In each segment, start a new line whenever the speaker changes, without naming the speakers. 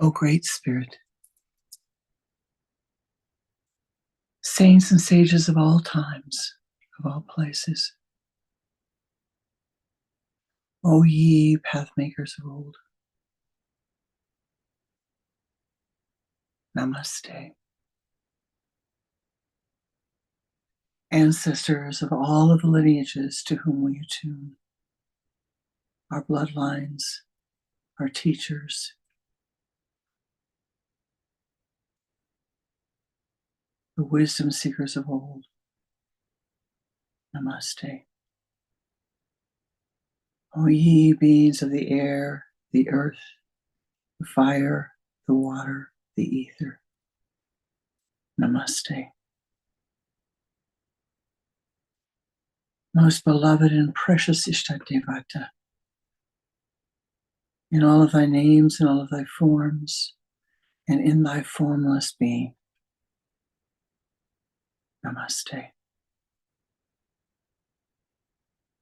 O Great Spirit, saints and sages of all times, of all places, O ye pathmakers of old, Namaste. Ancestors of all of the lineages to whom we attune, our bloodlines, our teachers, the wisdom seekers of old, Namaste. O ye beings of the air, the earth, the fire, the water, the ether, Namaste. Most beloved and precious Ishtadevata, in all of thy names and all of thy forms, and in thy formless being, Namaste.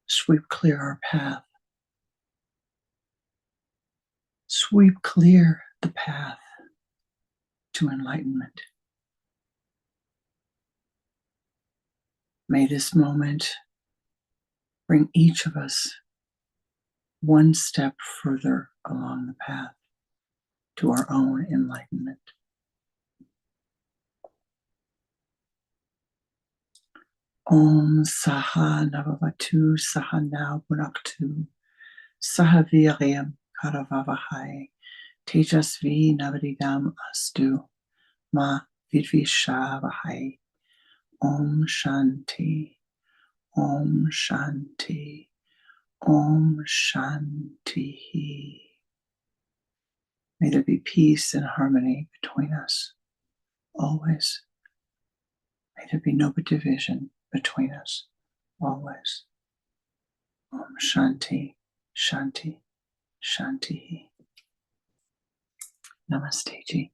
Sweep clear our path. Sweep clear the path to enlightenment. May this moment bring each of us one step further along the path to our own enlightenment. Om Saha Navavatu Sahana Punaktu Sahaviryam Karavavahai Tejasvi Navadidam Astu Ma Vidvishavahai. Om Shanti, Om Shanti, Om Shanti. May there be peace and harmony between us, always. May there be no division between us, always. Om Shanti, Shanti, Shanti. Namaste ji.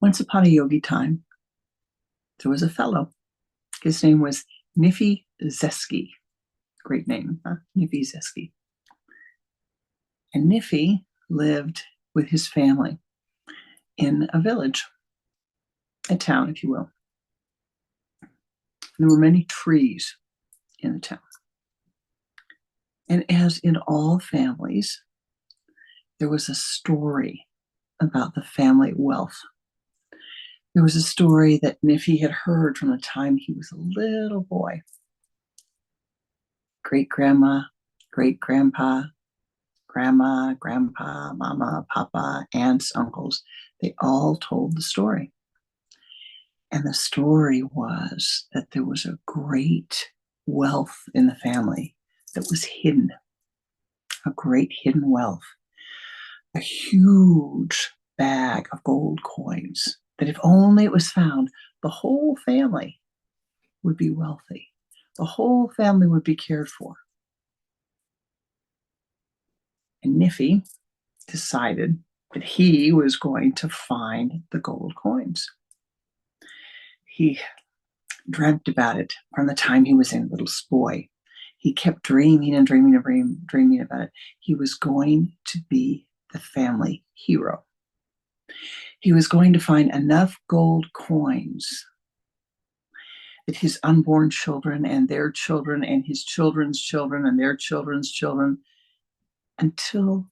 Once upon a yogi time, there was a fellow. His name was Nifi Zeski. Great name, huh? Nifi Zeski. And Nifi lived with his family in a village, a town, if you will. There were many trees in the town. And as in all families, there was a story about the family wealth. There was a story that Nifi had heard from the time he was a little boy. Great-grandma, great-grandpa, grandma, grandpa, mama, papa, aunts, uncles, they all told the story. And the story was that there was a great wealth in the family that was hidden, a great hidden wealth, a huge bag of gold coins that if only it was found, the whole family would be wealthy. The whole family would be cared for. And Nifi decided that he was going to find the gold coins. He dreamt about it from the time he was a little boy. He kept dreaming and dreaming and dreaming about it. He was going to be the family hero. He was going to find enough gold coins that his unborn children and their children and his children's children and their children's children until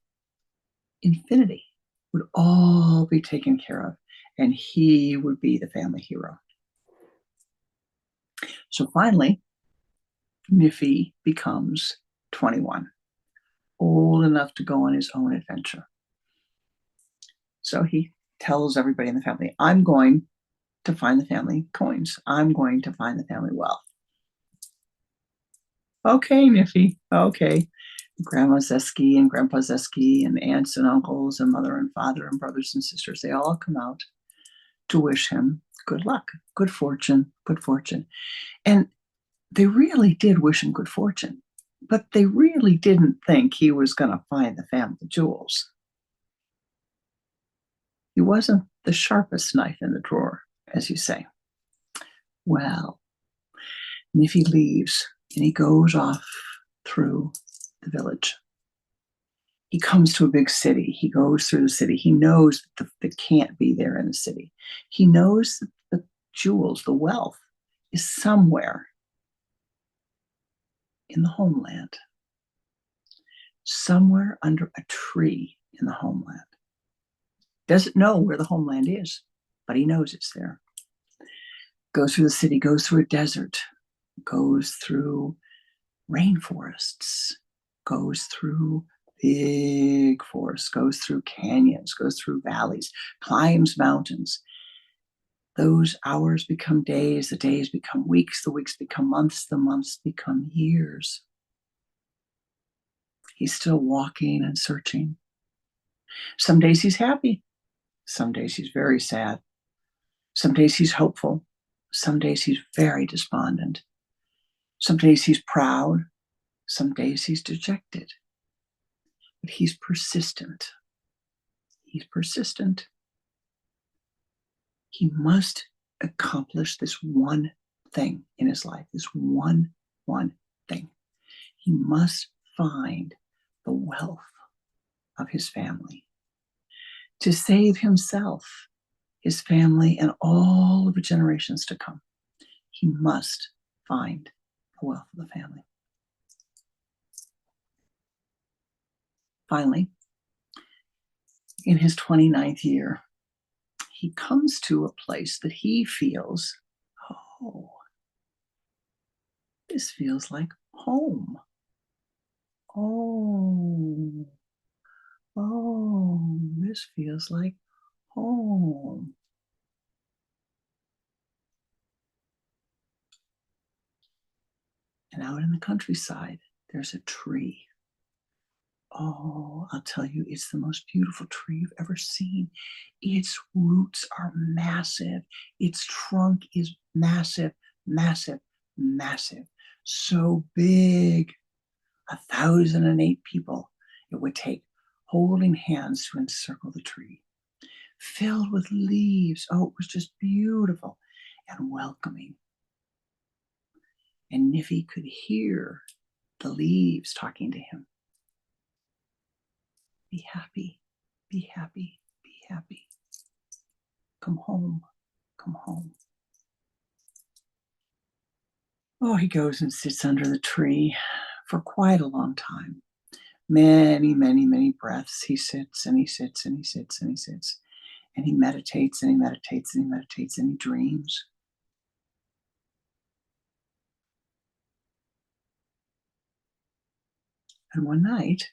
infinity would all be taken care of, and he would be the family hero. So finally, Nifi becomes 21, old enough to go on his own adventure. So he tells everybody in the family, I'm going to find the family coins. I'm going to find the family wealth. Okay, Nifi, okay. Grandma Zeski and Grandpa Zeski and aunts and uncles and mother and father and brothers and sisters, they all come out to wish him good luck, good fortune, good fortune. And they really did wish him good fortune, but they really didn't think he was going to find the family jewels. He wasn't the sharpest knife in the drawer, as you say. Well, Nifi leaves and he goes off through the village. He comes to a big city. He goes through the city. He knows that can't be there in the city. He knows that the jewels, the wealth, is somewhere in the homeland, somewhere under a tree in the homeland. Doesn't know where the homeland is, but he knows it's there. Goes through the city, goes through a desert, goes through rainforests, goes through big forests, goes through canyons, goes through valleys, climbs mountains. Those hours become days, the days become weeks, the weeks become months, the months become years. He's still walking and searching. Some days he's happy. Some days he's very sad. Some days he's hopeful. Some days he's very despondent. Some days he's proud. Some days he's dejected. But he's persistent. He's persistent. He must accomplish this one thing in his life, this one thing. He must find the wealth of his family to save himself, his family, and all of the generations to come. He must find the wealth of the family. Finally, in his 29th year, he comes to a place that he feels, oh, this feels like home. Oh, this feels like home. And out in the countryside, there's a tree. Oh, I'll tell you, it's the most beautiful tree you've ever seen. Its roots are massive. Its trunk is massive, massive, massive. So big, 1,008 people it would take holding hands to encircle the tree. Filled with leaves. Oh, it was just beautiful and welcoming. And Niffy could hear the leaves talking to him. Be happy, be happy, be happy. Come home, come home. Oh, he goes and sits under the tree for quite a long time. Many, many, many breaths. He sits and he sits and he sits and he sits. And he meditates and he meditates and he meditates and he dreams. And one night,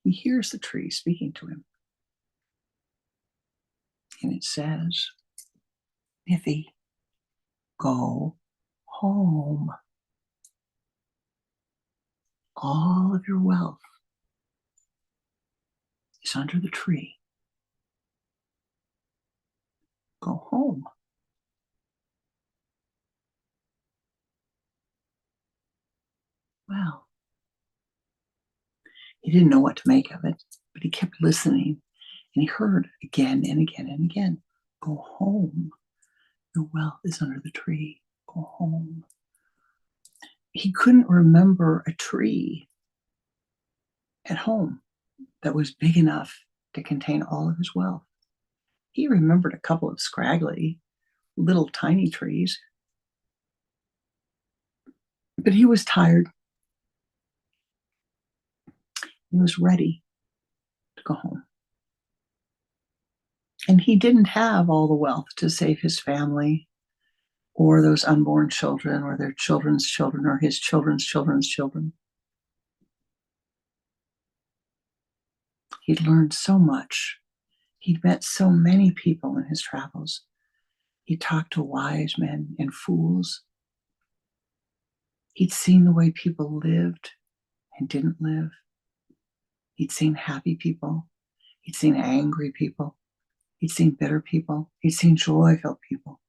he hears the tree speaking to him. And it says, Niffy, go home. All of your wealth is under the tree. Go home. Well, he didn't know what to make of it, but he kept listening, and he heard again and again and again, go home. Your wealth is under the tree. Go home. He couldn't remember a tree at home that was big enough to contain all of his wealth. He remembered a couple of scraggly, little tiny trees, but he was tired. He was ready to go home. And he didn't have all the wealth to save his family or those unborn children or their children's children or his children's children's children. He'd learned so much. He'd met so many people in his travels. He talked to wise men and fools. He'd seen the way people lived and didn't live. He'd seen happy people. He'd seen angry people. He'd seen bitter people. He'd seen joy-filled people.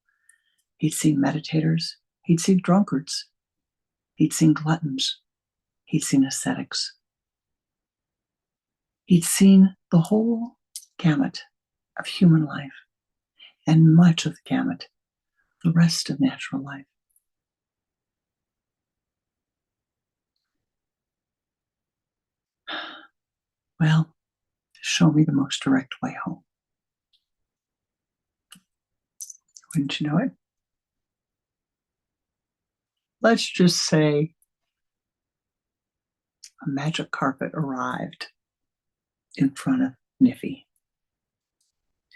He'd seen meditators. He'd seen drunkards. He'd seen gluttons. He'd seen ascetics. He'd seen the whole gamut of human life and much of the gamut, the rest of natural life. Well, show me the most direct way home. Wouldn't you know it? Let's just say a magic carpet arrived in front of Niffy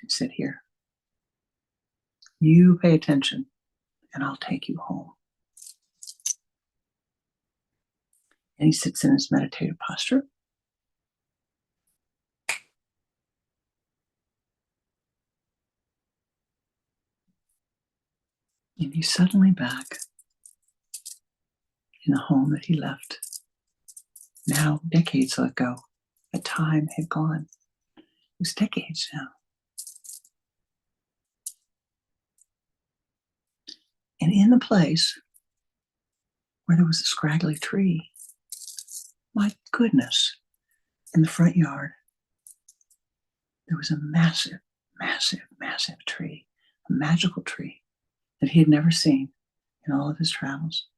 and said, "Here, you pay attention and I'll take you home." And he sits in his meditative posture. And he's suddenly back in the home that he left now decades ago. The time had gone. It was decades now. And in the place where there was a scraggly tree, my goodness, in the front yard, there was a massive, massive, massive tree, a magical tree that he had never seen in all of his travels.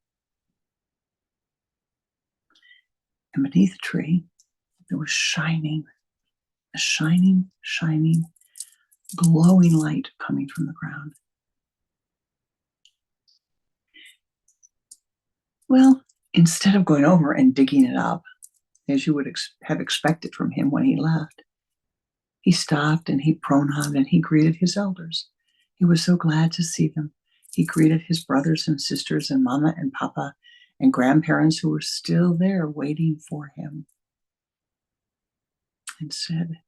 And beneath the tree, there was a shining, glowing light coming from the ground. Well, instead of going over and digging it up, as you would have expected from him when he left, he stopped and he pronamed and he greeted his elders. He was so glad to see them. He greeted his brothers and sisters and mama and papa and grandparents who were still there waiting for him, and said,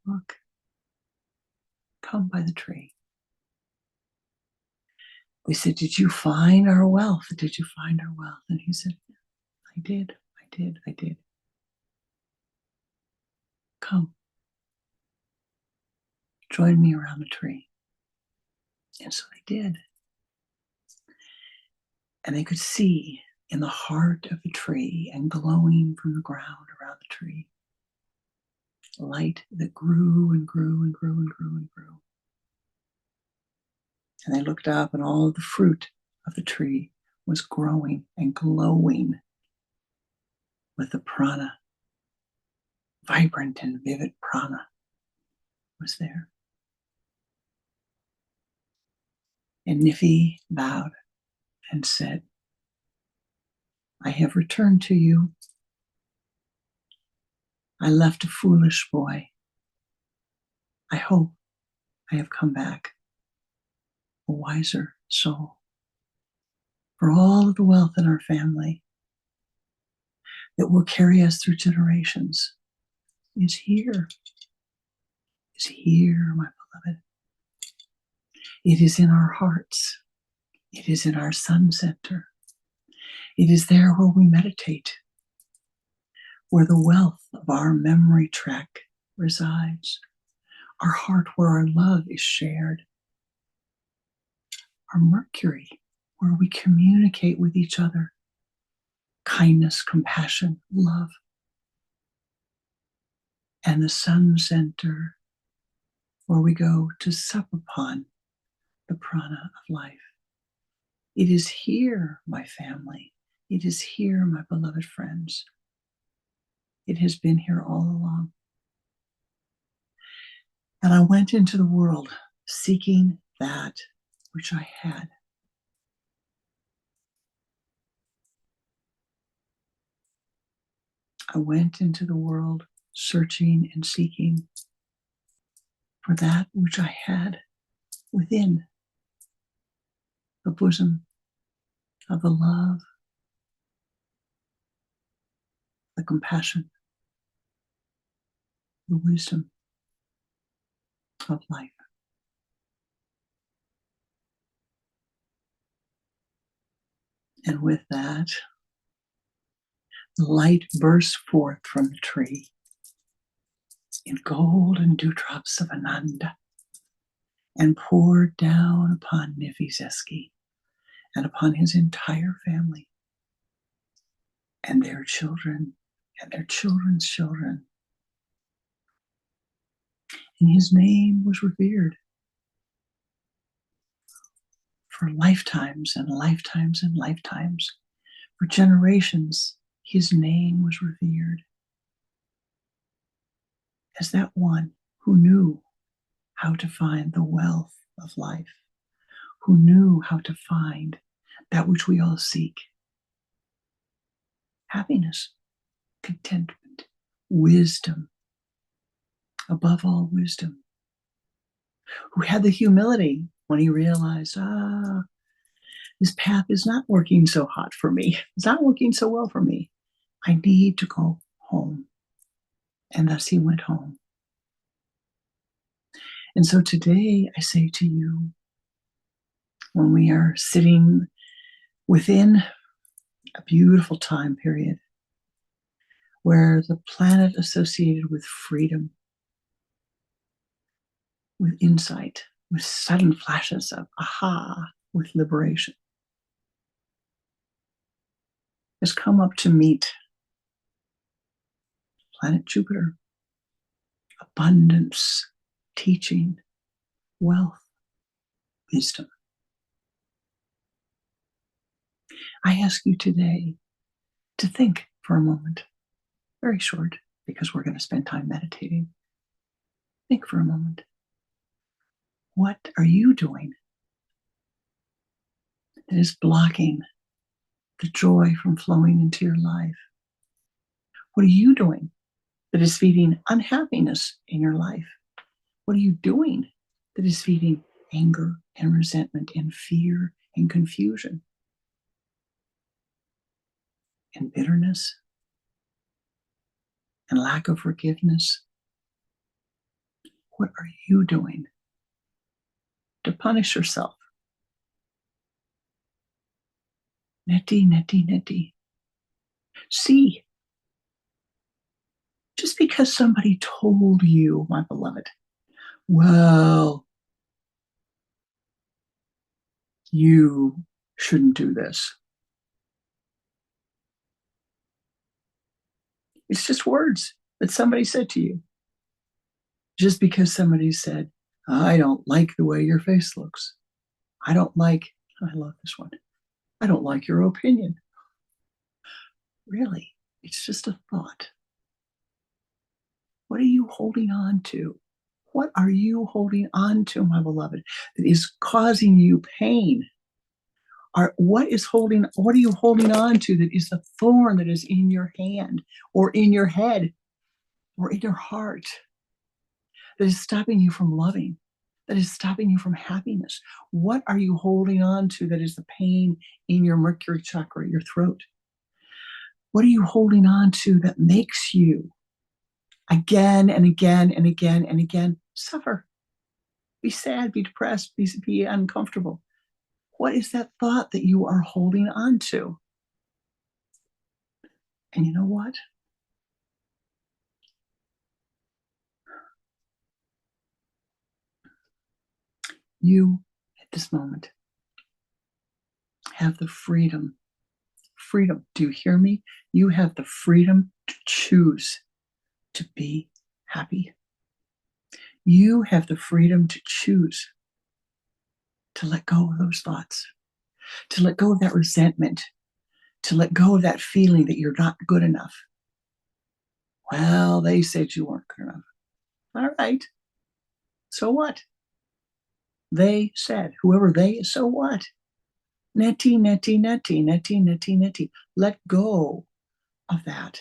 "Look, come by the tree." They said, "Did you find our wealth? Did you find our wealth?" And he said, "I did. Come, join me around the tree." And so they did. And they could see in the heart of the tree and glowing from the ground around the tree, light that grew and grew and grew and grew and grew. And they looked up, and all of the fruit of the tree was growing and glowing with the prana. Vibrant and vivid prana was there. And Niffy bowed and said, "I have returned to you. I left a foolish boy. I hope I have come back a wiser soul. For all of the wealth in our family that will carry us through generations is here, my beloved. It is in our hearts. It is in our sun center. It is there where we meditate, where the wealth of our memory track resides, our heart where our love is shared, our Mercury where we communicate with each other, kindness, compassion, love, and the sun center where we go to sup upon the prana of life. It is here, my family. It is here, my beloved friends. It has been here all along. And I went into the world seeking that which I had. I went into the world searching and seeking for that which I had within the bosom of the love, the compassion, the wisdom of life. And with that, the light burst forth from the tree in golden dewdrops of Ananda and poured down upon Niffy Zesky and upon his entire family and their children and their children's children. And his name was revered For lifetimes and lifetimes and lifetimes, for generations, his name was revered as that one who knew how to find the wealth of life, who knew how to find that which we all seek: happiness, contentment, wisdom, above all wisdom, who had the humility when he realized, this path is not working so hot for me. It's not working so well for me. I need to go home. And thus he went home. And so today I say to you, when we are sitting within a beautiful time period where the planet associated with freedom, with insight, with sudden flashes of aha, with liberation, has come up to meet planet Jupiter, abundance, teaching, wealth, wisdom. I ask you today to think for a moment, very short, because we're going to spend time meditating. Think for a moment. What are you doing that is blocking the joy from flowing into your life? What are you doing that is feeding unhappiness in your life? What are you doing that is feeding anger and resentment and fear and confusion and bitterness and lack of forgiveness? What are you doing to punish yourself? Neti, neti, neti. See, just because somebody told you, my beloved, well, you shouldn't do this. It's just words that somebody said to you. Just because somebody said, I don't like the way your face looks. I love this one. I don't like your opinion. Really, it's just a thought. What are you holding on to? What are you holding on to, my beloved, that is causing you pain? What are you holding on to that is a thorn that is in your hand or in your head or in your heart that is stopping you from loving, that is stopping you from happiness? What are you holding on to that is the pain in your Mercury chakra, your throat? What are you holding on to that makes you again and again and again and again suffer? Be sad, be depressed, be uncomfortable. What is that thought that you are holding on to? And you know what? You, at this moment, have the freedom. Freedom. Do you hear me? You have the freedom to choose to be happy. You have the freedom to choose to let go of those thoughts, to let go of that resentment, to let go of that feeling that you're not good enough. Well, they said you weren't good enough. All right. So what? They said, whoever they, so what? Neti, neti, neti, neti, neti, neti. Let go of that.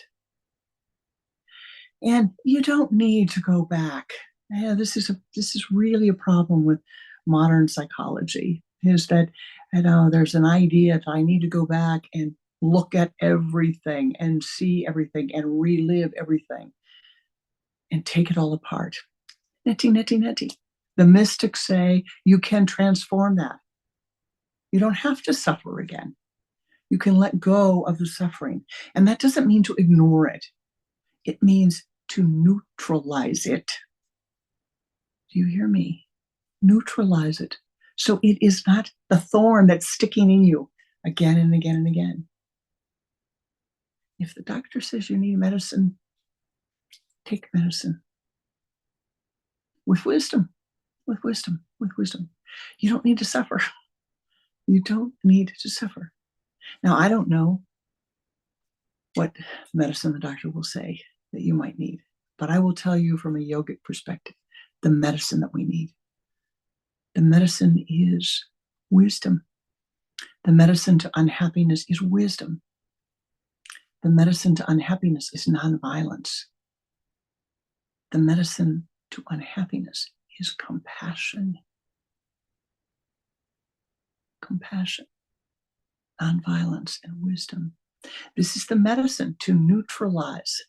And you don't need to go back. Yeah, this is really a problem with modern psychology, is that, there's an idea that I need to go back and look at everything and see everything and relive everything and take it all apart. Neti, neti, neti. The mystics say you can transform that. You don't have to suffer again. You can let go of the suffering. And that doesn't mean to ignore it. It means to neutralize it. Do you hear me? Neutralize it. So it is not the thorn that's sticking in you again and again and again. If the doctor says you need medicine, take medicine. With wisdom, with wisdom, with wisdom. You don't need to suffer. You don't need to suffer. Now, I don't know what medicine the doctor will say that you might need, but I will tell you from a yogic perspective, the medicine that we need. The medicine is wisdom. The medicine to unhappiness is wisdom. The medicine to unhappiness is nonviolence. The medicine to unhappiness is compassion. Compassion, nonviolence, and wisdom. This is the medicine to neutralize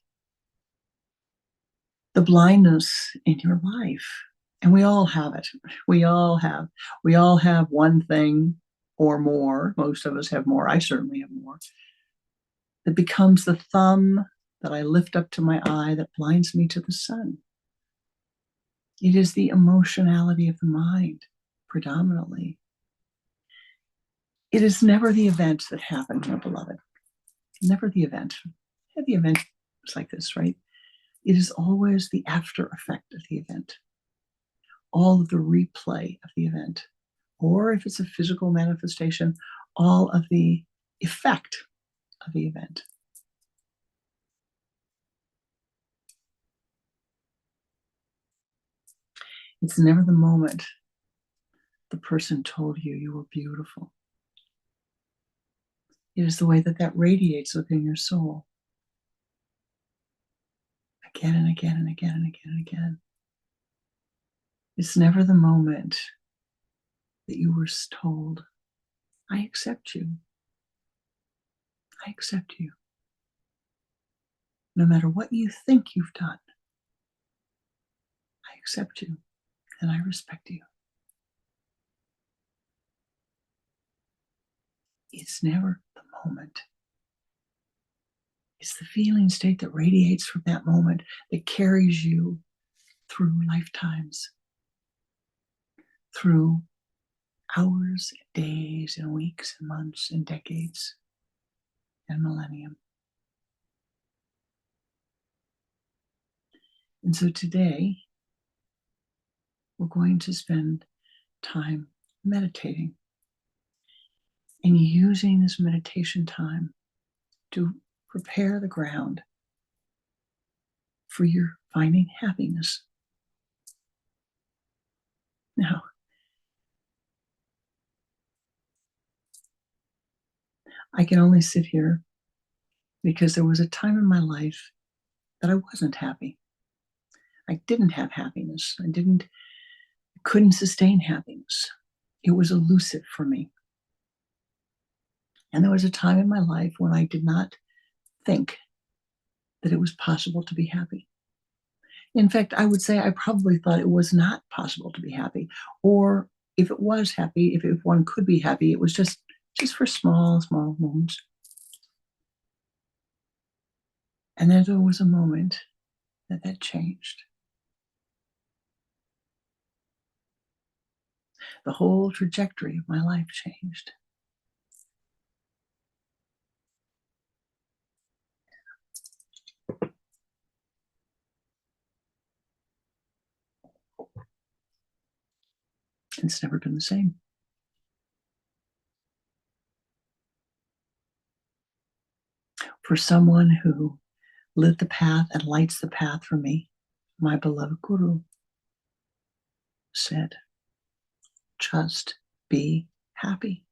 the blindness in your life. And we all have it. We all have one thing or more. Most of us have more. I certainly have more. That becomes the thumb that I lift up to my eye that blinds me to the sun. It is the emotionality of the mind, predominantly. It is never the event that happened, my beloved. Never the event. The event is like this, right? It is always the after effect of the event. All of the replay of the event. Or if it's a physical manifestation, all of the effect of the event. It's never the moment the person told you you were beautiful. It is the way that that radiates within your soul. Again and again and again and again and again. It's never the moment that you were told, I accept you. I accept you. No matter what you think you've done, I accept you and I respect you. It's never the moment. It's the feeling state that radiates from that moment that carries you through lifetimes, through hours, days, and weeks, and months, and decades, and millennium. And so today, we're going to spend time meditating and using this meditation time to prepare the ground for your finding happiness. Now, I can only sit here because there was a time in my life that I wasn't happy. I didn't have happiness. Couldn't sustain happiness. It was elusive for me. And there was a time in my life when I did not think that it was possible to be happy. In fact, I would say I probably thought it was not possible to be happy. Or if it was happy, if one could be happy, it was just for small, small moments. And then there was a moment that changed. The whole trajectory of my life changed. It's never been the same. For someone who lit the path and lights the path for me, my beloved Guru said, just be happy.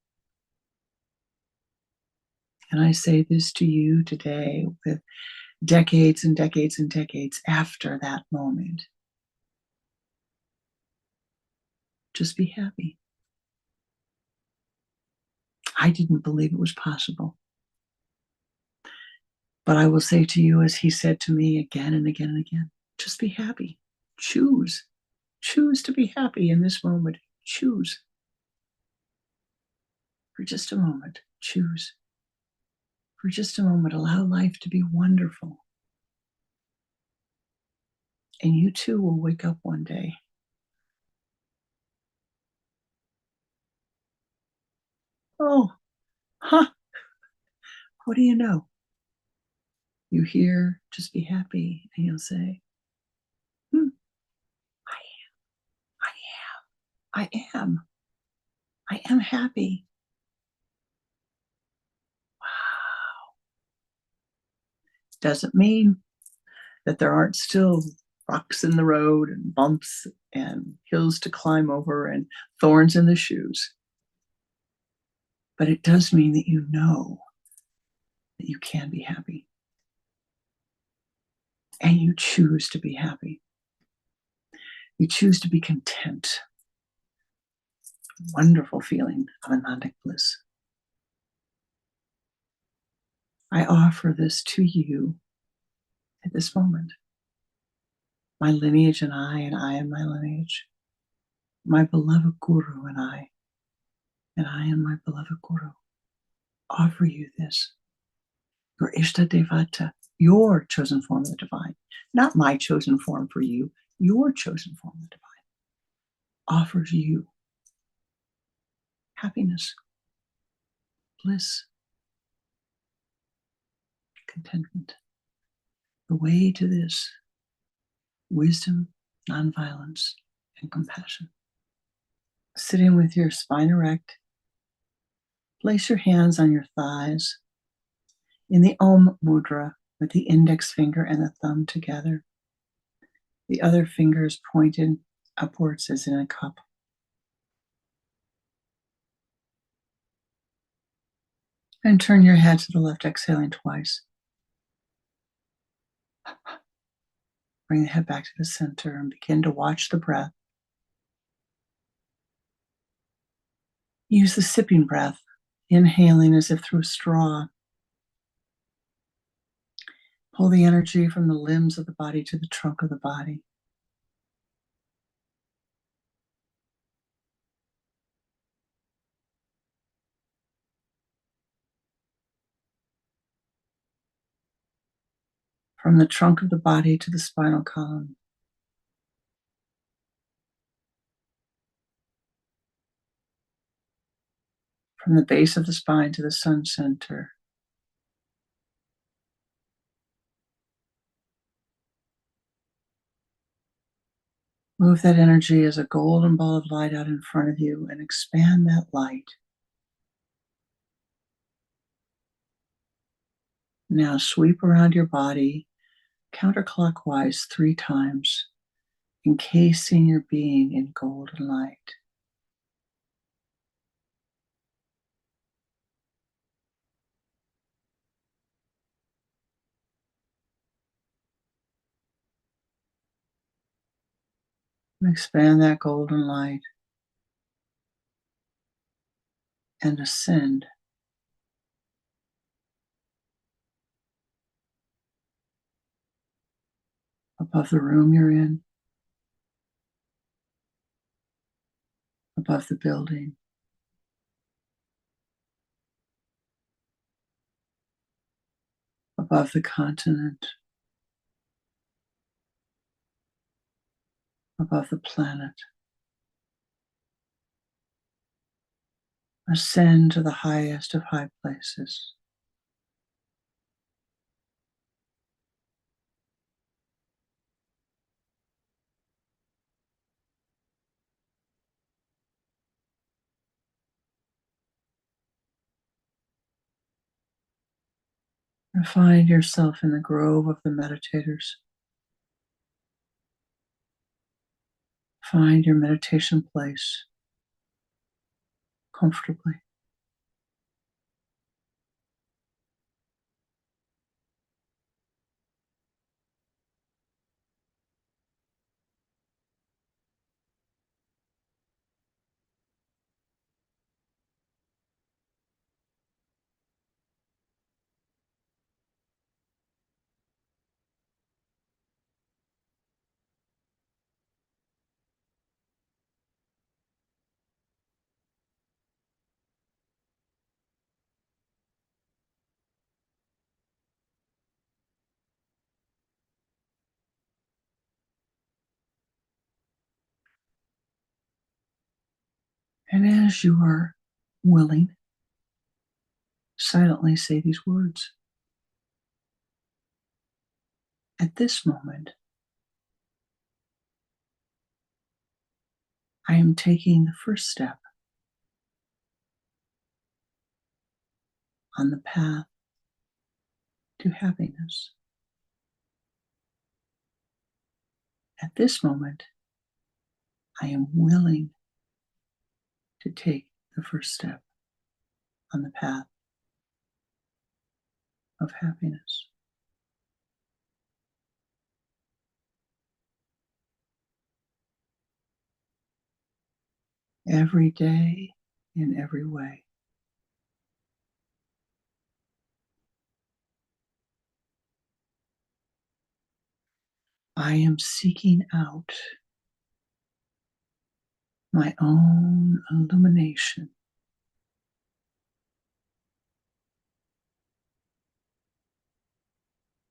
And I say this to you today with decades and decades and decades after that moment. Just be happy. I didn't believe it was possible. But I will say to you, as he said to me again and again and again, just be happy. Choose. Choose to be happy in this moment. Choose. For just a moment, choose. For just a moment, allow life to be wonderful. And you too will wake up one day. Oh, what do you know? You hear, just be happy, and you'll say, I am. I am happy. Doesn't mean that there aren't still rocks in the road and bumps and hills to climb over and thorns in the shoes. But it does mean that you know that you can be happy. And you choose to be happy. You choose to be content. Wonderful feeling of anandic bliss. I offer this to you at this moment. My lineage and I and my lineage. My beloved Guru and I and my beloved Guru. Offer you this. Your Ishta Devata, your chosen form of the divine. Not my chosen form for you, your chosen form of the divine. Offers you happiness, bliss, contentment. The way to this: wisdom, nonviolence, and compassion. Sitting with your spine erect, place your hands on your thighs in the Om Mudra with the index finger and the thumb together. The other fingers pointed upwards as in a cup. And turn your head to the left, exhaling twice. Bring the head back to the center and begin to watch the breath. Use the sipping breath, inhaling as if through a straw. Pull the energy from the limbs of the body to the trunk of the body. From the trunk of the body to the spinal column. From the base of the spine to the sun center. Move that energy as a golden ball of light out in front of you and expand that light. Now sweep around your body counterclockwise 3 times, encasing your being in golden light. Expand that golden light and ascend above the room you're in, above the building, above the continent, above the planet. Ascend to the highest of high places. And find yourself in the grove of the meditators. Find your meditation place comfortably. And as you are willing, silently say these words. At this moment, I am taking the first step on the path to happiness. At this moment, I am willing to take the first step on the path of happiness. Every day, in every way. I am seeking out my own illumination,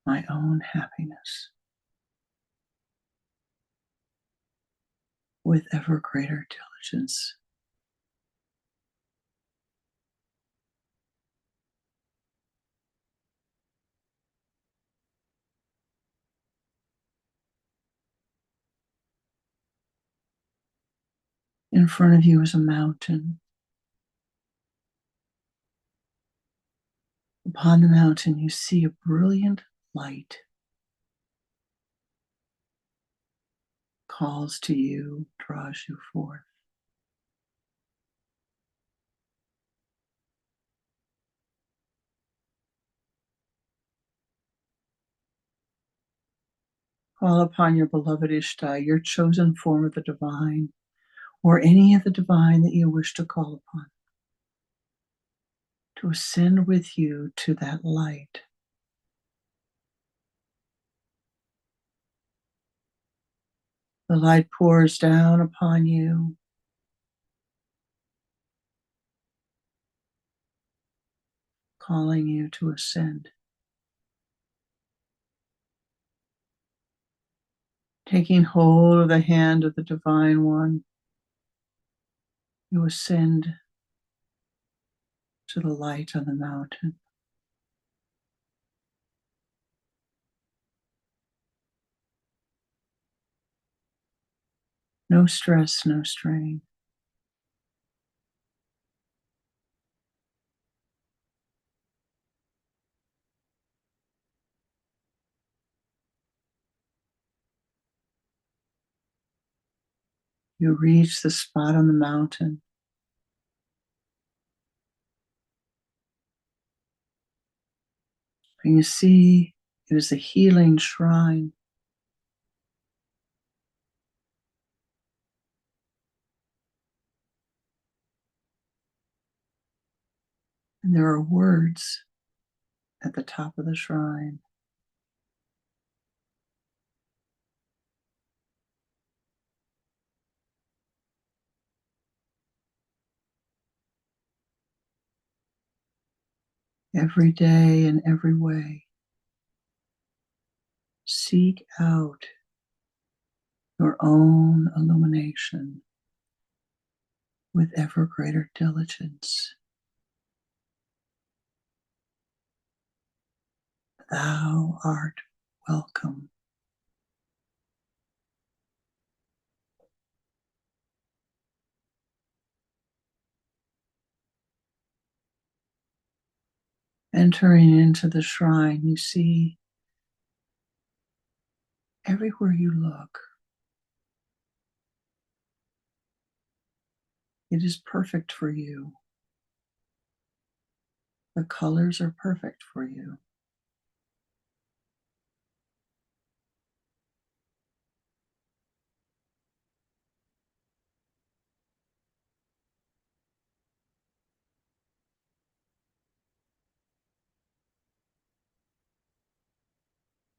my own happiness with ever greater diligence. In front of you is a mountain. Upon the mountain, you see a brilliant light, calls to you, draws you forth. Call upon your beloved Ishtar, your chosen form of the divine, or any of the divine that you wish to call upon, to ascend with you to that light. The light pours down upon you, calling you to ascend. Taking hold of the hand of the Divine One, you ascend to the light on the mountain. No stress, no strain. You reach the spot on the mountain. And you see it is a healing shrine. And there are words at the top of the shrine. Every day in every way, seek out your own illumination with ever greater diligence. Thou art welcome. Entering into the shrine, you see everywhere you look, it is perfect for you. The colors are perfect for you.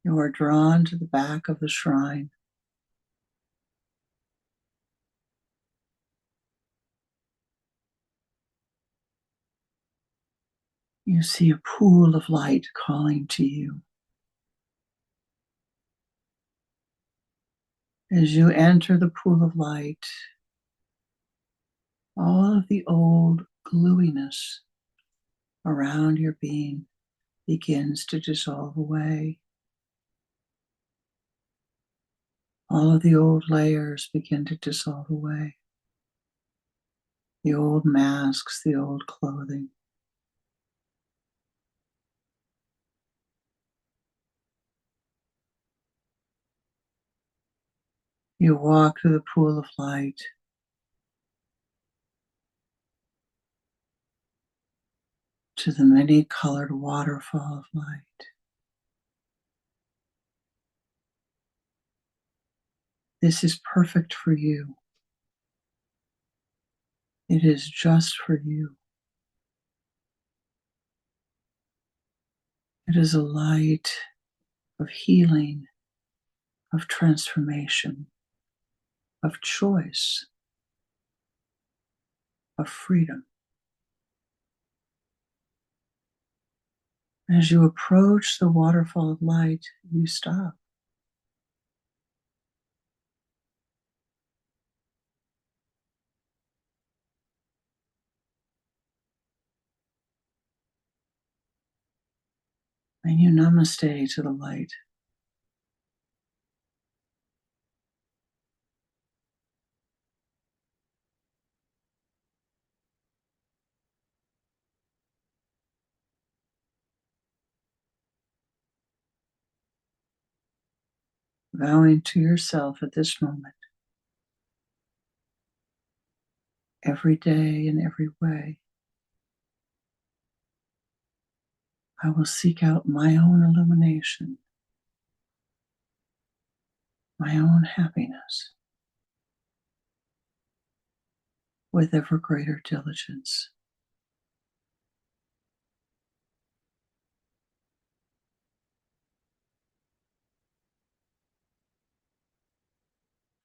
You are drawn to the back of the shrine. You see a pool of light calling to you. As you enter the pool of light, all of the old gluiness around your being begins to dissolve away. All of the old layers begin to dissolve away. The old masks, the old clothing. You walk through the pool of light, to the many-colored waterfall of light. This is perfect for you. It is just for you. It is a light of healing, of transformation, of choice, of freedom. As you approach the waterfall of light, you stop. And you namaste to the light. Vowing to yourself at this moment, every day in every way, I will seek out my own illumination, my own happiness, with ever greater diligence.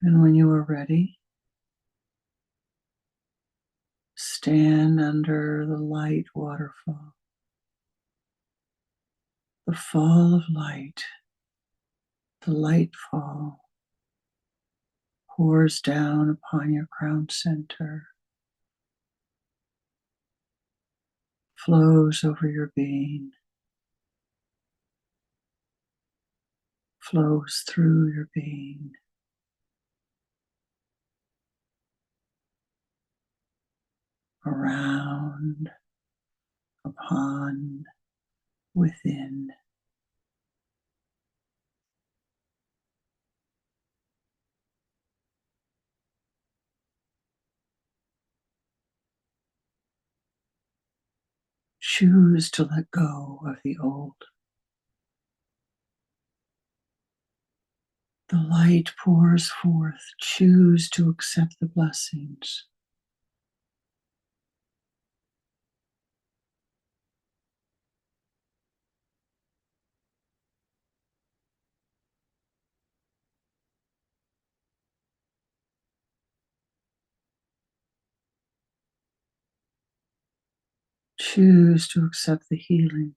And when you are ready, stand under the light waterfall. The fall of light, the light fall pours down upon your crown center, flows over your being, flows through your being, around, upon, within. Choose to let go of the old. The light pours forth. Choose to accept the blessings. Choose to accept the healing.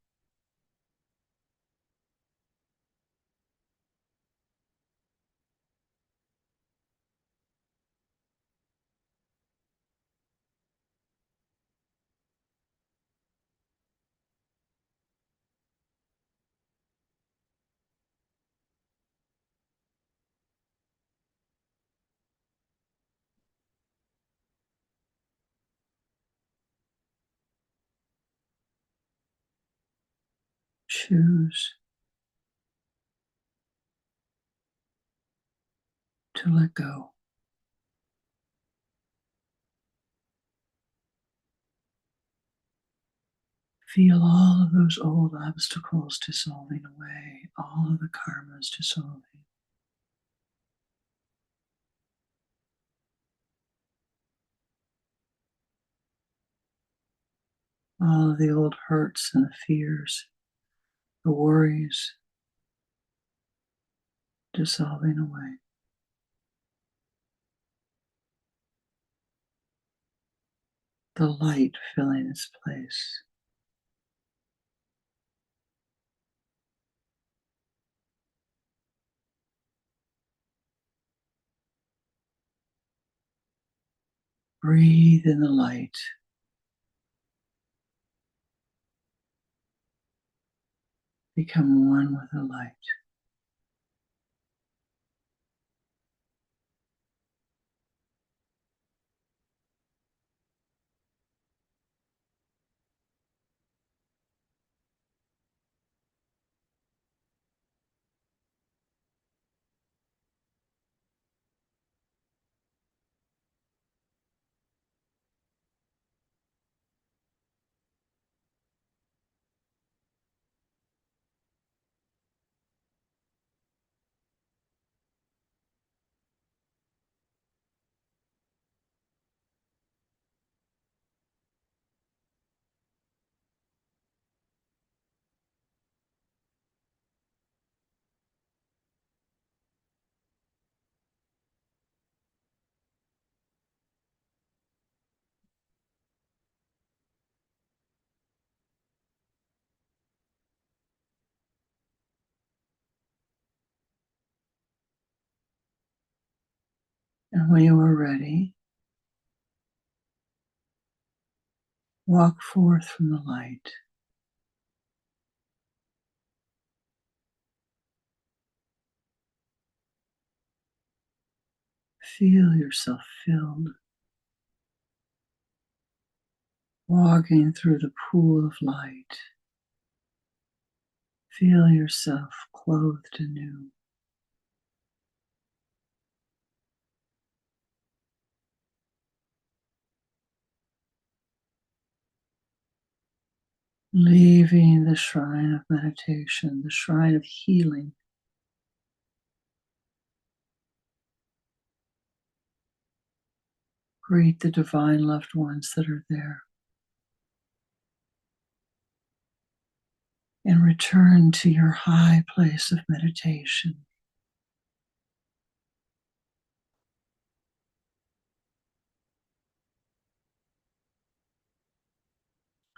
Choose to let go. Feel all of those old obstacles dissolving away, all of the karmas dissolving. All of the old hurts and the fears, the worries dissolving away. The light filling its place. Breathe in the light. Become one with the light. And when you are ready, walk forth from the light. Feel yourself filled, walking through the pool of light. Feel yourself clothed anew. Leaving the shrine of meditation, the shrine of healing. Greet the divine loved ones that are there. And return to your high place of meditation.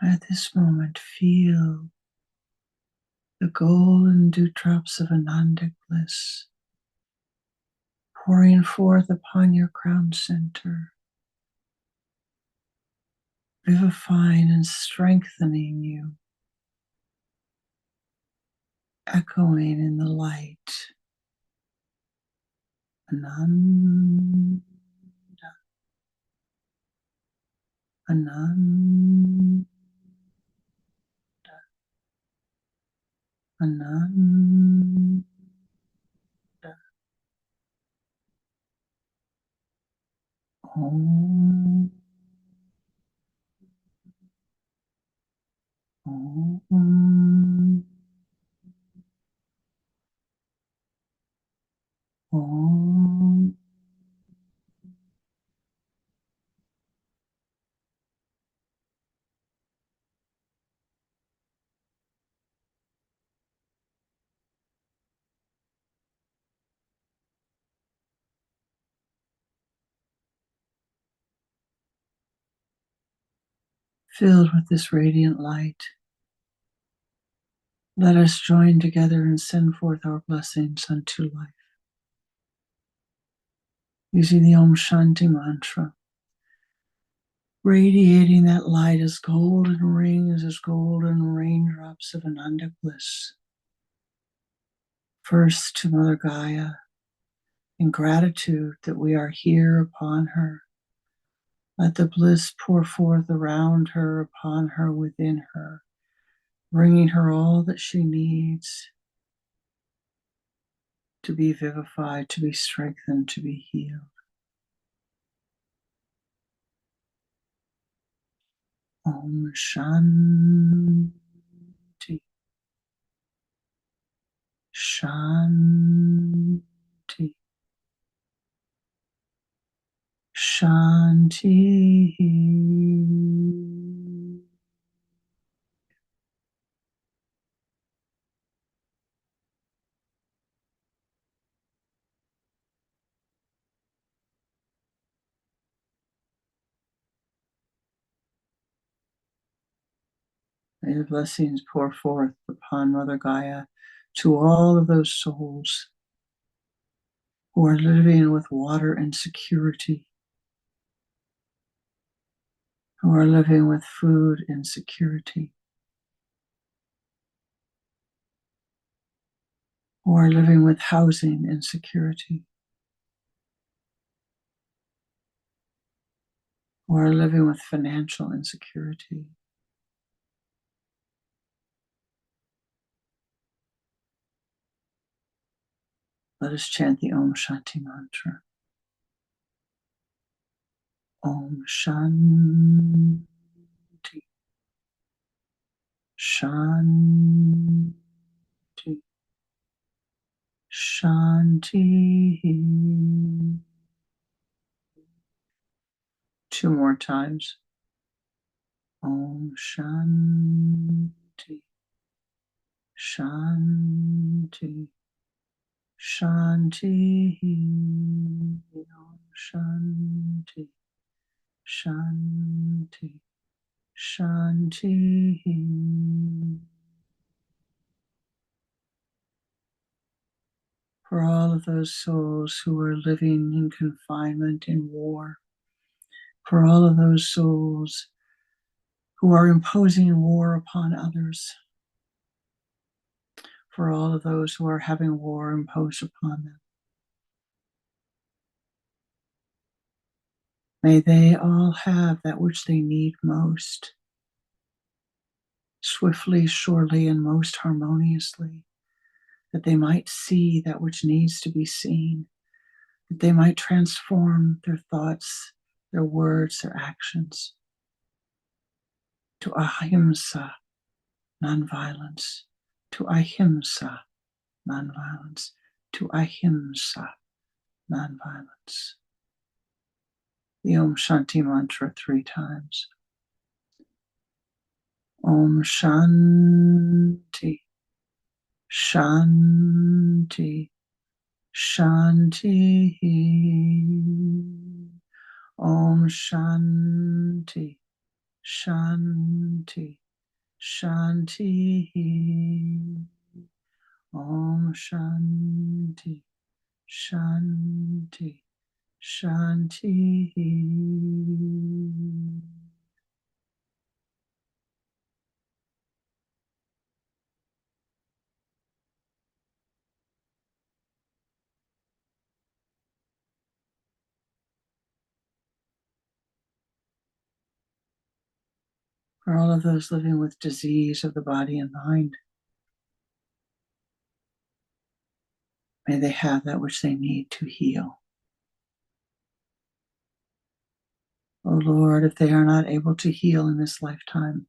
At this moment, feel the golden dewdrops of Anandic bliss pouring forth upon your crown center, vivifying and strengthening you, echoing in the light. Ananda, Ananda, Ananda. Om, Om, Om. Filled with this radiant light, let us join together and send forth our blessings unto life. Using the Om Shanti mantra, radiating that light as golden rings, as golden raindrops of Ananda bliss. First to Mother Gaia, in gratitude that we are here upon her. Let the bliss pour forth around her, upon her, within her, bringing her all that she needs to be vivified, to be strengthened, to be healed. Om Shanti, Shanti, Shanti. May the blessings pour forth upon Mother Gaia to all of those souls who are living with water insecurity, who are living with food insecurity, who are living with housing insecurity, who are living with financial insecurity. Let us chant the Om Shanti mantra. Om Shanti, Shanti, Shanti. Two more times. Om Shanti, Shanti, Shanti. Om Shanti, Shanti, Shanti. For all of those souls who are living in confinement in war, for all of those souls who are imposing war upon others, for all of those who are having war imposed upon them. May they all have that which they need most, swiftly, surely, and most harmoniously, that they might see that which needs to be seen, that they might transform their thoughts, their words, their actions to ahimsa, nonviolence, to ahimsa, nonviolence, to ahimsa, nonviolence. The Om Shanti mantra 3 times. Om Shanti, Shanti, Shanti. Om Shanti, Shanti, Shanti. Om Shanti, Shanti, Shanti. For all of those living with disease of the body and mind, may they have that which they need to heal. Oh Lord, if they are not able to heal in this lifetime,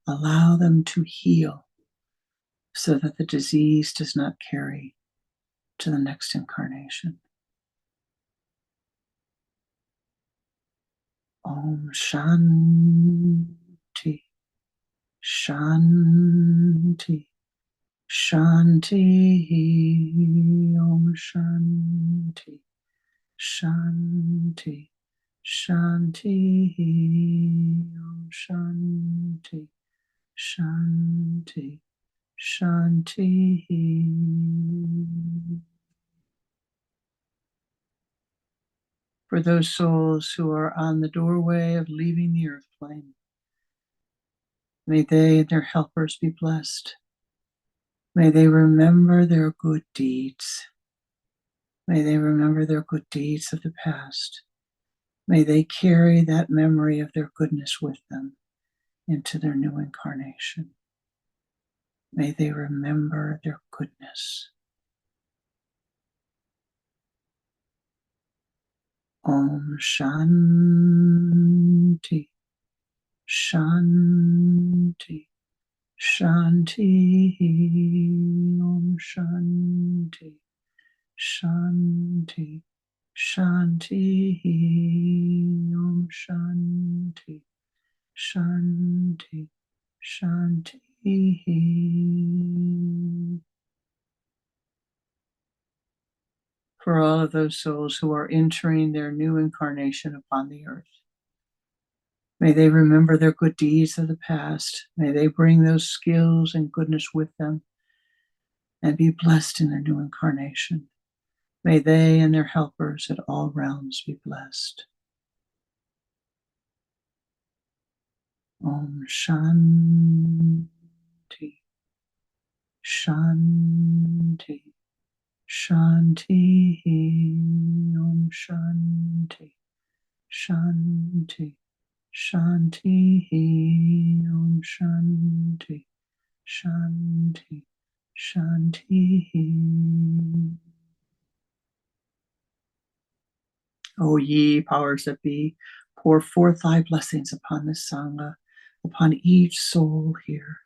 allow them to heal so that the disease does not carry to the next incarnation. Om Shanti, Shanti, Shanti. Om Shanti, Shanti, Shanti. Om Shanti, Shanti, Shanti. For those souls who are on the doorway of leaving the earth plane, may they and their helpers be blessed. May they remember their good deeds. May they remember their good deeds of the past. May they carry that memory of their goodness with them into their new incarnation. May they remember their goodness. Om Shanti, Shanti, Shanti. Om Shanti, Shanti, Shanti. Om Shanti, Shanti, Shanti. For all of those souls who are entering their new incarnation upon the earth, may they remember their good deeds of the past. May they bring those skills and goodness with them and be blessed in their new incarnation. May they and their helpers at all realms be blessed. Om Shanti, Shanti, Shanti. Om Shanti, Shanti, Shanti. Om Shanti, Shanti, Shanti. O ye powers that be, pour forth thy blessings upon this Sangha, upon each soul here.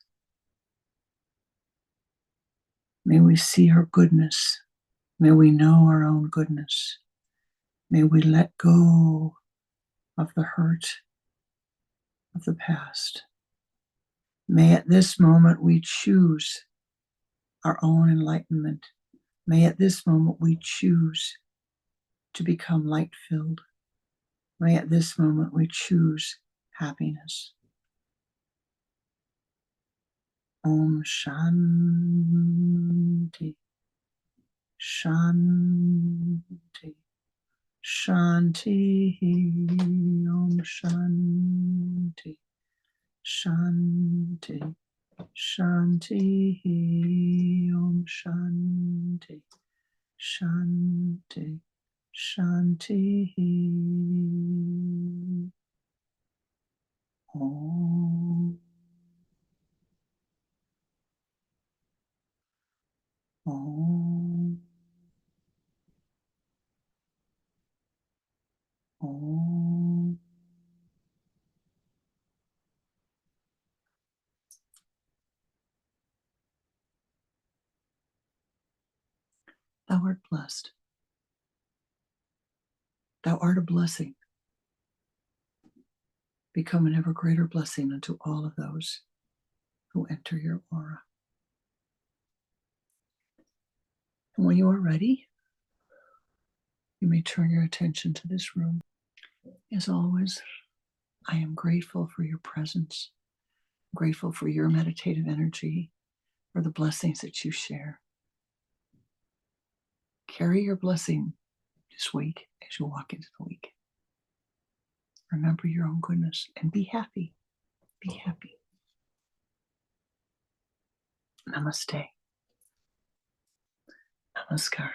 May we see her goodness. May we know our own goodness. May we let go of the hurt of the past. May at this moment we choose our own enlightenment. May at this moment we choose to become light-filled. May at this moment we choose happiness. Om Shanti, Shanti. Shanti. Om Shanti. Shanti. Shanti. Om Shanti. Shanti. Shanti. Om. Om. Om. Thou art blessed. Thou art a blessing. Become an ever greater blessing unto all of those who enter your aura. And when you are ready, you may turn your attention to this room. As always, I am grateful for your presence, grateful for your meditative energy, for the blessings that you share. Carry your blessing this week as you walk into the week. Remember your own goodness and be happy. Be happy. Namaste. Namaskar.